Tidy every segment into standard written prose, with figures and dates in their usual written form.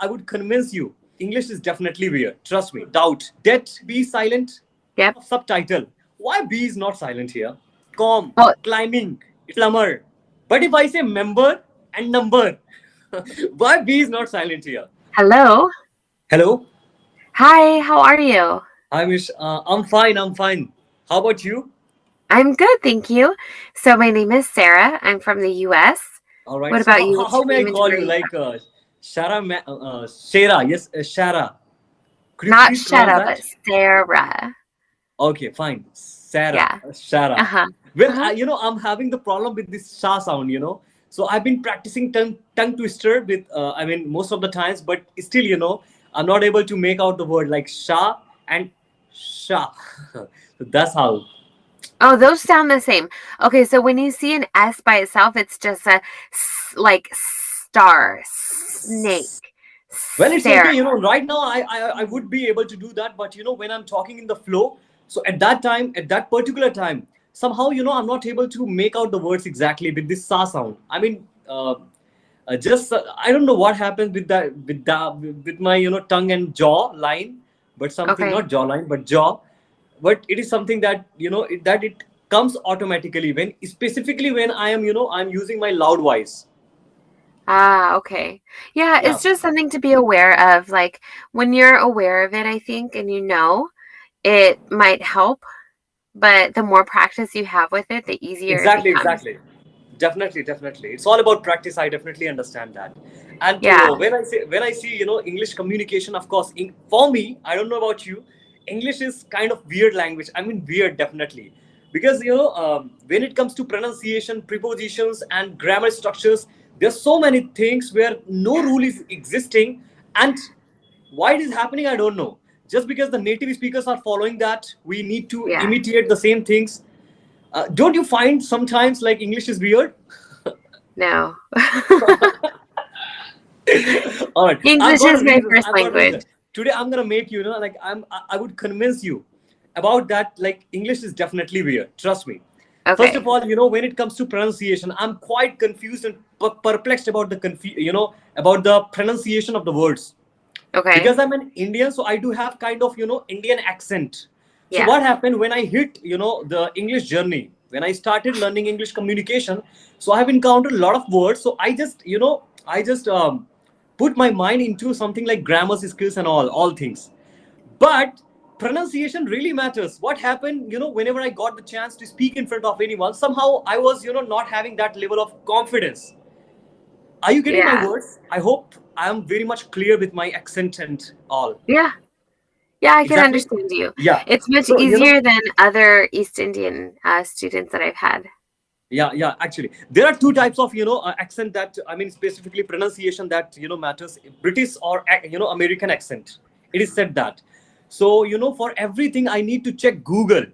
I would convince you. English is definitely weird. Trust me. Doubt. Det be silent. Yep. Subtitle. Why B is not silent here? Com. Well, Climbing. Plumber. But if I say member and number, why B is not silent here? hello. Hello. Hi, how are you? Hi, Miss. I'm fine. I'm fine. How about you? I'm good, thank you. So my name is Sarah. I'm from the US. All right. What So about you? What's how your may I name and call where are you? you Like Shara. Yes, Shara. Could from? you Not please pronounce Shetta, that? but Sarah. Okay, fine. Sarah. Yeah. Shara. Uh-huh. Well, Uh-huh. I'm having the problem with this Sha sound. So I've been practicing tongue twister with, most of the times, but still, I'm not able to make out the word like Sha and Sha. So that's how. Oh, those sound the same. Okay, so when you see an S by itself, it's just a like star, snake, Well, it's Sarah. okay. Right now I would be able to do that, but when I'm talking in the flow, so at that time, at that particular time, somehow, I'm not able to make out the words exactly with this sa sound. Just I don't know what happens with my tongue and jaw line, but something, Okay. not jaw line but jaw, but it is something that that it comes automatically when, specifically when I'm using my loud voice. Ah, okay. Yeah, Yeah. it's just something to be aware of. Like when you're aware of it, I think, and it might help, but the more practice you have with it, the easier it Exactly, becomes. exactly. Definitely, definitely. It's all about practice. I definitely understand that. And Yeah. when I see English communication, of course, for me, I don't know about you, English is kind of weird language. I mean, weird definitely, because when it comes to pronunciation, prepositions, and grammar structures, there's so many things where no rule is existing, and why it is happening, I don't know. Just because the native speakers are following that, we need to Yeah. imitate the same things. Don't you find sometimes like English is weird? No. All right, I've English got is a my reason. first I've got a reason. language. Today I'm gonna make like I would convince you about that. Like English is definitely weird. Trust me. First Okay. of all, when it comes to pronunciation, I'm quite confused and perplexed about about the pronunciation of the words, Okay. because I'm an Indian, so I do have kind of Indian accent. So Yeah. what happened when I hit the English journey, when I started learning English communication, so I have encountered a lot of words. So I just put my mind into something like grammar skills and all things. But pronunciation really matters. What happened, whenever I got the chance to speak in front of anyone, somehow I was not having that level of confidence. Are you getting my Yeah. words? I hope I am very much clear with my accent and all. Yeah. Yeah, I can Exactly. understand you. Yeah. It's much So, easier than other East Indian students that I've had. yeah, yeah. Actually, there are two types of accent that, specifically pronunciation that matters: British or American accent. It is said that. So for everything I need to check Google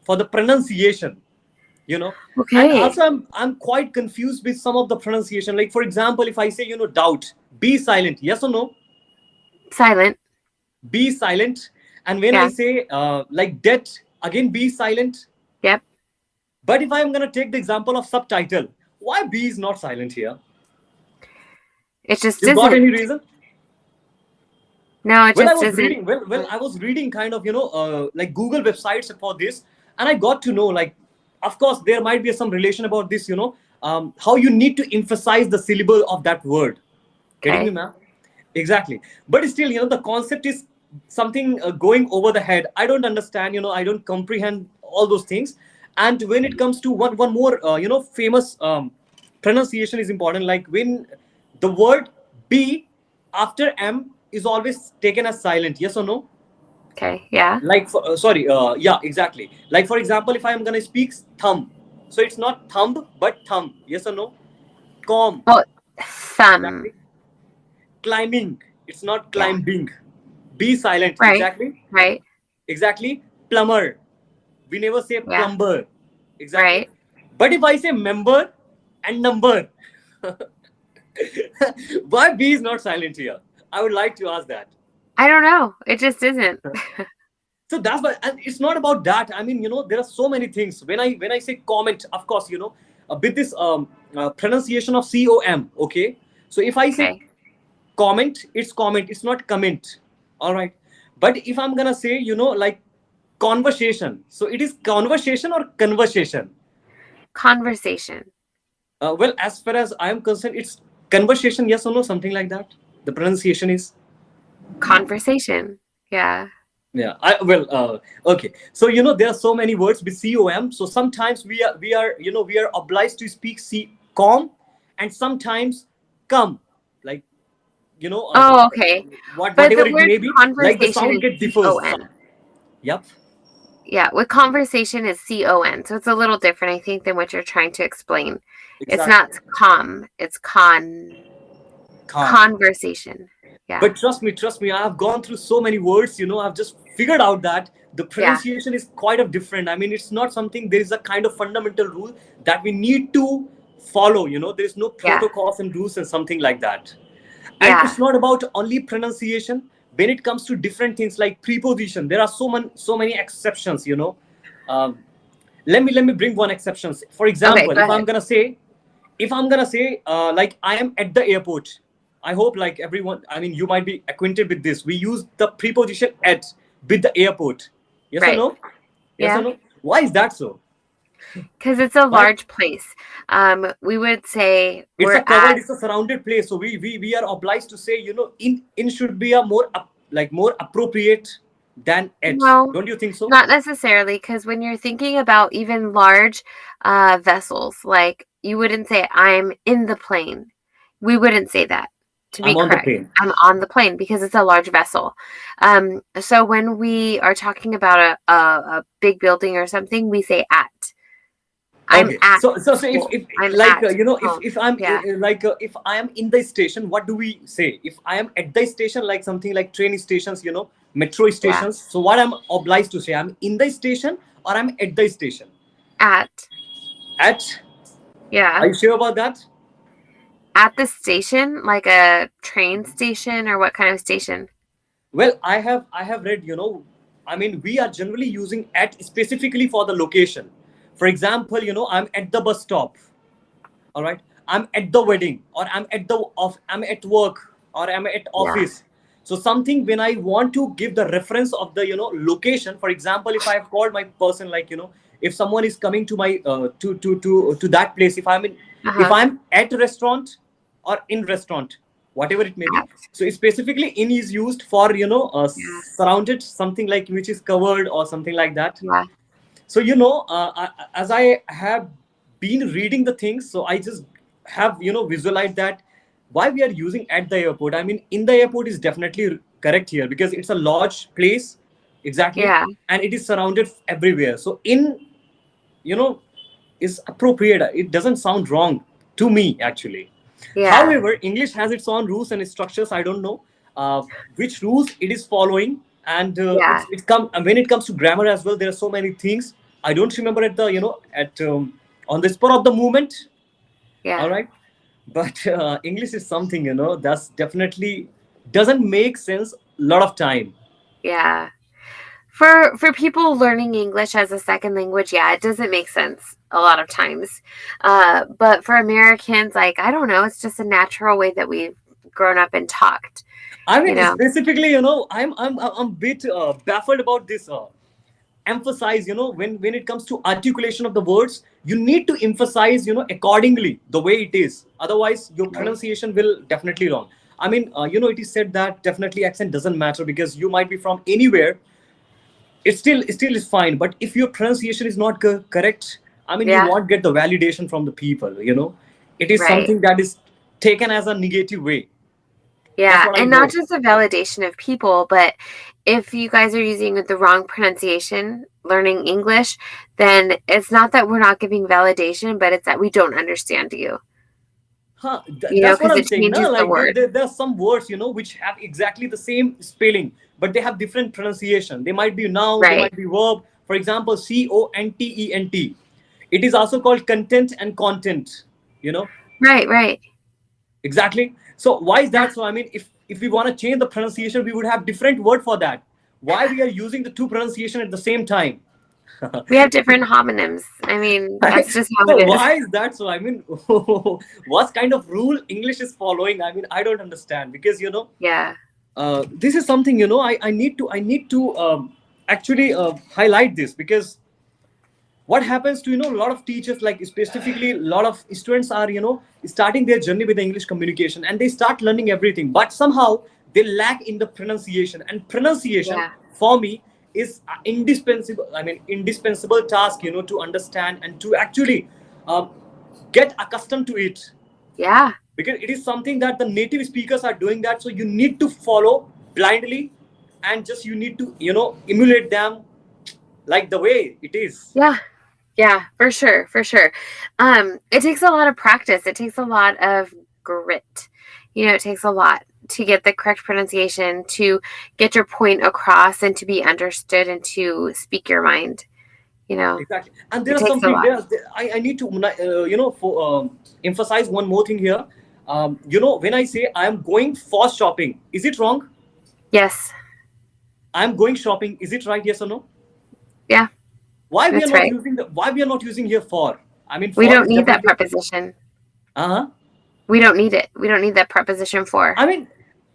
for the pronunciation. And Okay. also I'm quite confused with some of the pronunciation. Like for example, if I say doubt, be silent. Yes or no? Silent. Be silent. And when I Yeah. say like debt, again be silent. Yep. But if I'm going to take the example of subtitle, why B is not silent here? It just You got isn't. any reason? No, it Well, I just was isn't. reading. Well, I was reading kind of like Google websites for this, and I got to know, like, of course there might be some relation about this. How you need to emphasize the syllable of that word. Getting me, Okay. ma'am? Exactly. But still, the concept is something going over the head. I don't understand. I don't comprehend all those things. And when it comes to one more, famous pronunciation is important. Like when the word B after M is always taken as silent. Yes or no? Okay. Yeah. Like, sorry, yeah, exactly. Like for example, if I am gonna speak thumb, so it's not thumb but thumb. Yes or no? Com. Well, thumb. Exactly. Climbing. It's not Yeah. climbing. Be silent. Right. Exactly. Right. Exactly. Plumber. We never say Yeah. plumber. Exactly. Right. But if I say member and number, why B is not silent here? I would like to ask that. I don't know. It just isn't. So that's why, and it's not about that. There are so many things. When I say comment, of course, with this pronunciation of com. Okay. So if I say Okay. comment, it's comment, it's not comment. All right. But if I'm gonna say, like conversation, so it is conversation or conversation. Conversation. Well, as far as I am concerned, it's conversation, yes or no, something like that. The pronunciation is. Conversation. Yeah. Yeah, okay. So there are so many words with com. So sometimes we are obliged to speak com, and sometimes come, like Oh, okay. But whatever the it word may be, like the conversation sound is get differs. C-O-N. Yep, Yeah, with conversation is C-O-N. So it's a little different, I think, than what you're trying to explain. It's exactly. not it's Calm. conversation. Yeah. But trust me, I have gone through so many words. I've just figured out that the Yeah. pronunciation is quite of different. I mean, it's not something. There is a kind of fundamental rule that we need to follow. There is no Yeah. protocols and rules and something like that. And Yeah. it's not about only pronunciation. When it comes to different things like preposition, there are so many exceptions. Um, let me bring one exception. For Okay, example, go if ahead. I'm gonna say like I am at the airport. I hope like everyone, I mean, you might be acquainted with this. We use the preposition at with the airport. Yes or Right. no? Yes or Yeah. no? Why is that so? Because it's a Why? large place. We would say It's a we're covered, at, it's a surrounded place. So we are obliged to say, in should be a more like more appropriate than at. no, Don't you think so? not necessarily, because when you're thinking about even large vessels, like you wouldn't say, I'm in the plane. We wouldn't say that, to be I'm on the correct. plane. I'm on the plane because it's a large vessel. So when we are talking about a big building or something, we say at. I'm Okay. at So school. if I'm like at if home. if I'm Yeah. like if I am in the station, what do we say? If I am at the station, like something like train stations, metro Yeah. stations. So what I'm obliged to say, I'm in the station or I'm at the station. At. At. Are Yeah. you sure about that? At the station, like a train station, or what kind of station? Well, I have read, I mean, we are generally using at specifically for the location. For example, I'm at the bus stop. All right. I'm at the wedding, or I'm at work, or I'm at Yeah. office. So something when I want to give the reference of the location. For example, if I have called my person, like if someone is coming to my to that place, if Uh-huh. I'm at restaurant or in restaurant, whatever it may be. At. So it's specifically in is used for Yeah. surrounded, something like which is covered or something like that. Yeah. So as I have been reading the things, so I just have visualized that why we are using at the airport. I mean, in the airport is definitely correct here because it's a large place, exactly, Yeah. and it is surrounded everywhere. So in you know is appropriate. It doesn't sound wrong to me actually. Yeah. However, English has its own rules and structures. I don't know uh, which rules it is following, and Yeah. when it comes to grammar as well. There are so many things I don't remember at the at on the spur of the moment. All Yeah. right, but English is something that's definitely doesn't make sense a lot of time. Yeah. For people learning English as a second language, yeah, it doesn't make sense a lot of times. But for Americans, like, I don't know, it's just a natural way that we've grown up and talked, I you mean, know. specifically, I'm a bit baffled about this. Emphasize, when it comes to articulation of the words, you need to emphasize, accordingly the way it is. Otherwise, your Right. pronunciation will definitely wrong. I mean, it is said that definitely accent doesn't matter because you might be from anywhere. It still is fine. But if your pronunciation is not correct, I mean, you Yeah. won't get the validation from the people. It is Right. something that is taken as a negative way. That's Yeah, what I and not know. just a validation of people, but if you guys are using the wrong pronunciation learning English, then it's not that we're not giving validation, but it's that we don't understand you, Huh, that's what because I'm it saying. No, changes the like word. there are some words, which have exactly the same spelling, but they have different pronunciation. They might be noun, they Right. might be verb. For example, content. It is also called content and content. You know Right, right. exactly. So why is Yeah. that? So I mean, if we want to change the pronunciation, we would have different word for that. Why we are using the two pronunciation at the same time? We have different homonyms. I mean, that's just how So it is. why is that so? I mean, what kind of rule English is following? I mean, I don't understand because Yeah. this is something I need to actually highlight this because what happens to a lot of teachers, like specifically a lot of students are starting their journey with the English communication and they start learning everything, but somehow they lack in the pronunciation, and pronunciation Yeah. for me is indispensable task to understand and to actually um, get accustomed to it, Yeah. because it is something that the native speakers are doing that, so you need to follow blindly and just you need to emulate them like the way it is. Yeah. Yeah, for sure, for sure. It takes a lot of practice. It takes a lot of grit. It takes a lot to get the correct pronunciation, to get your point across, and to be understood, and to speak your mind. Exactly. And there It are takes some a things. lot. I need to, emphasize one more thing here. When I say I am going for shopping, is it wrong? Yes. I am going shopping. Is it right? Yes or no? Yeah, Why we are that's not right. using Why we are not using here for? I mean, We for don't is need that definitely. preposition. Uh huh. We don't need it. We don't need that preposition for. I mean,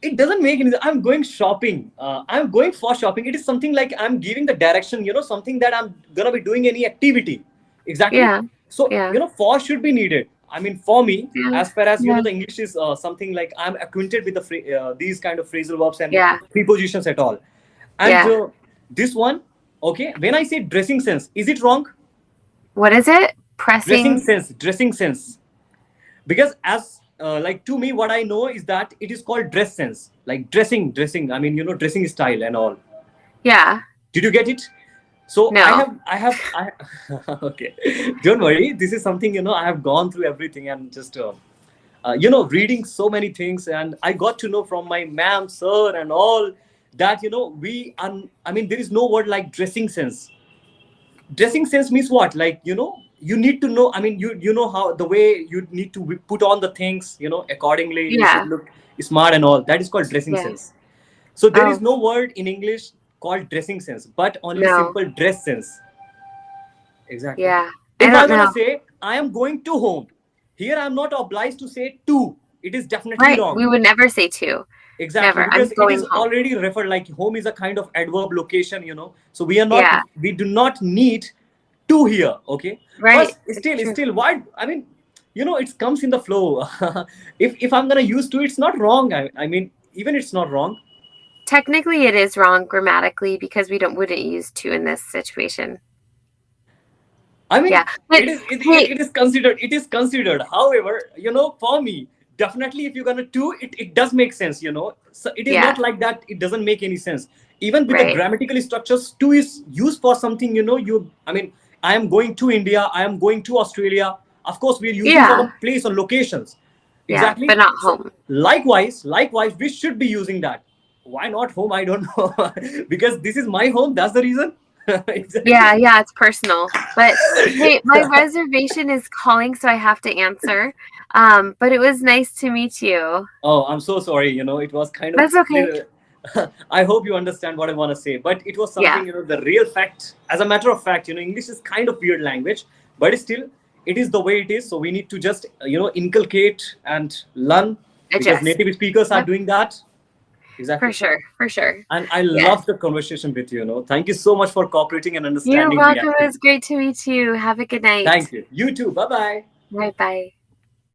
it doesn't make any. I'm going shopping. I'm going for shopping. It is something like I'm giving the direction. Something that I'm gonna be doing any activity. Exactly. Yeah. So Yeah. for should be needed. I mean, for me, Yeah. as far as Yeah. the English is something like I'm acquainted with these kind of phrasal verbs and Yeah. prepositions at all. And Yeah. this one, okay. When I say dressing sense, is it wrong? What is it? Dressing Pressing. sense. Dressing sense. Because as like to me what I know is that it is called dress sense, like dressing, I mean dressing style and all. Yeah. Did you get it? So No. I okay, don't worry, this is something I have gone through everything and just reading so many things, and I got to know from my ma'am, sir, and all that we I mean there is no word like dressing sense. Dressing sense means what, like you need to know, I mean you know how the way you need to put on the things accordingly, you should Yeah. look smart and all. That is called dressing Yeah. sense. So there is Oh, no word in English called dressing sense, but only no. simple dress sense. Exactly. Yeah. I If don't I'm gonna know. say I am going to home, here I'm not obliged to say to. It is definitely Right. wrong. We would never say to. Exactly, Never. I'm because it is going home. already referred, like home is a kind of adverb location, so Yeah. we do not need to here, okay. Right. But It's true. still why, I mean it comes in the flow. If I'm gonna use to, it's not wrong. I mean even it's not wrong. Technically, it is wrong grammatically because we wouldn't use to in this situation. I mean, Yeah. But hey, it is considered. It is considered. However, for me, definitely, if you're gonna do it, it does make sense. So it is yeah. not like that. It doesn't make any sense. Even with the Right. grammatical structures, to is used for something. I mean, I am going to India. I am going to Australia. Of course, we are using for Yeah. the place or locations. Yeah. But Exactly. not So home. likewise, we should be using that. Why not home? I don't know. Because this is my home. That's the reason. Exactly. Yeah. Yeah. It's personal. But hey, my reservation is calling, so I have to answer. But it was nice to meet you. Oh, I'm so sorry. It was kind of That's okay. I hope you understand what I want to say, but it was Yeah. something, the real fact. As a matter of fact, English is kind of weird language, but still, it is the way it is. So we need to just, inculcate and learn, because Adjust. native speakers are Yep. doing that. For Exactly. sure. For sure. And I Yes. love the conversation with you. Thank you so much for cooperating and You're understanding me, welcome. It actually. was great to meet you. Have a good night. Thank you. You too. Bye bye. Bye bye.